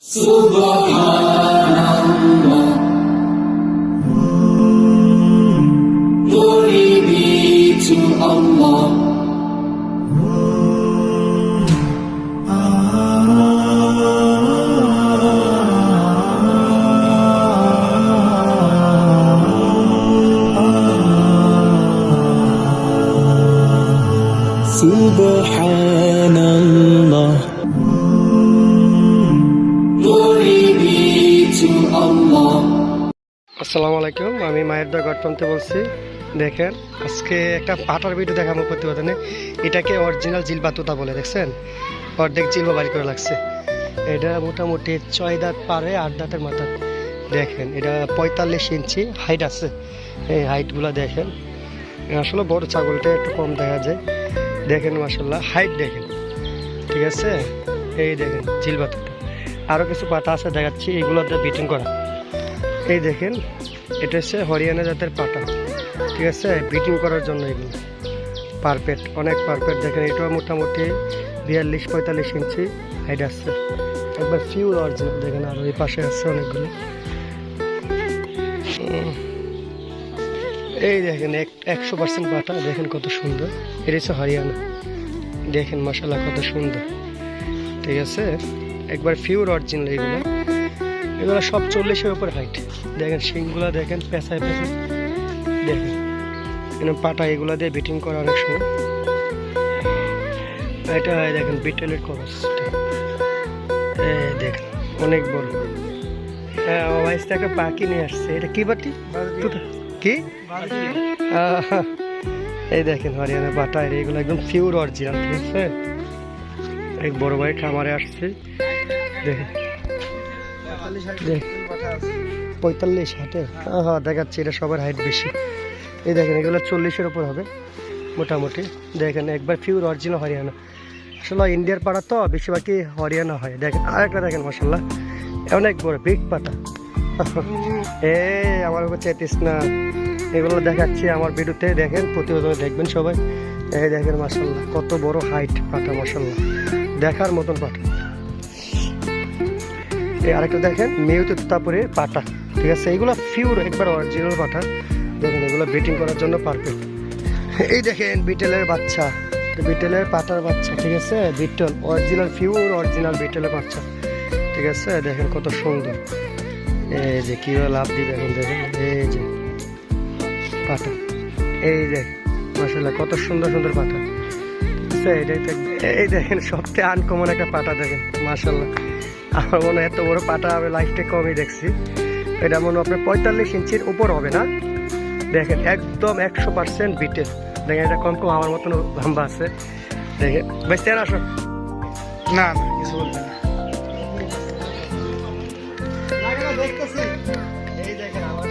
Subhanallah, glory be to Allah. Subhanallah, glory be to Allah. আসসালামু আলাইকুম, আমি মায়ের দা গঠনতে বলছি। দেখেন, আজকে একটা পাটার ভিডিও দেখাবো প্রতিবেদনে। এটাকে অরিজিনাল জিলবা তোতা বলে, দেখছেন অর্ধেক জিলবা বাড়ি করে লাগছে। এটা মোটামুটি 6 দাঁত পারে 8 দাঁতের মাথা। দেখেন, এটা 45 ইঞ্চি হাইট আছে। এই হাইটগুলো দেখেন, আসলে বড় ছাগলটা একটু কম দেখা যায়। দেখেন মাশাল্লাহ, হাইট দেখেন, ঠিক আছে। এই দেখেন জিলবা তোতা, আরও কিছু পাটা আছে দেখাচ্ছি, এগুলোতে বিটিং করা। এই দেখেন, এটা হচ্ছে হরিয়ানা জাতের পাটা, ঠিক আছে, ব্রিডিং করার জন্য এগুলো পারফেক্ট, অনেক পারফেক্ট। দেখেন, এটাও মোটামুটি 42-45 ইঞ্চি হাইট আসছে, একবার ফিউর অরিজিনাল। দেখেন, আর ওই পাশে আছে অনেকগুলো। এই দেখেন 100% পাটা, দেখেন কত সুন্দর। এটা হচ্ছে হরিয়ানা, দেখেন মাশাআল্লাহ কত সুন্দর, ঠিক আছে, একবার ফিউর অরিজিনাল। এগুলো সব 40-এর উপর হাইট। দেখেন শিংগুলা দেখেন, পেঁচায় পেঁচায় দেখেন, পাটা এগুলা দিয়ে বিটিং করা অনেক সময়। এটা দেখেন বিটেলের করস, দেখেন অনেক বড়। হ্যাঁ, ওয়াইস থেকে পাখি নিয়ে আসছে। এটা কি বাটি কি? এই দেখেন হরিয়ানা পাটা, এগুলো একদম পিওর অরিজিনাল, ঠিক আছে। এক বড় ভাই খামারে আসছে, দেখেন 45 হাটে। হ্যাঁ দেখাচ্ছি, এটা সবার হাইট বেশি। এই দেখেন, এগুলো 40-এর উপর হবে মোটামুটি। দেখেন একবার পিওর অরিজিনাল হরিয়ানা। আসলে ইন্ডিয়ার পাড়া তো বেশিরভাগই হরিয়ানা হয়। দেখেন আরেকটা, দেখেন মাশাল্লাহ অনেক বড় বিগ পাটা। আমার উপর চেতিস না, এগুলো দেখাচ্ছি আমার ভিডিওতে, দেখেন প্রতিবেদনে দেখবেন সবাই। এই দেখেন মাশাল্লাহ কত বড় হাইট পাটা, মাশাল্লাহ দেখার মতন পাটা। এই আরেকটা দেখেন মেয়ুতে তারপরে পাটা, ঠিক আছে, এইগুলো ফিউর একবার অরিজিনাল পাটা। দেখেন এগুলো ব্রিডিং করার জন্য পারফেক্ট। এই দেখেন বিটেলের বাচ্চা, বিটেলের পাটার বাচ্চা, ঠিক আছে, বিটল অরিজিনাল ফিউর অরিজিনাল বিটেলের বাচ্চা, ঠিক আছে। দেখেন কত সুন্দর, এই যে কীভাবে লাভ দিবে এখন, দেখেন এই যে পাটা, এই দেখ মাশাআল্লাহ কত সুন্দর সুন্দর পাটা, ঠিক আছে। এটাই এই দেখেন সবথেকে আনকমন একটা পাটা, দেখেন মাশাআল্লাহ। আমার মনে হয় এত বড় পাটা আমি লাইফটে কমই দেখছি। এটা মনে হয় আপনার 45 ইঞ্চির উপর হবে না। দেখেন একদম 100% বিটেল। দেখেন এটা কম কম আমার মতন লম্বা আছে। দেখেন ভাই স্যার আসো, না না কিছু বলবেন না। এই দেখেন আমার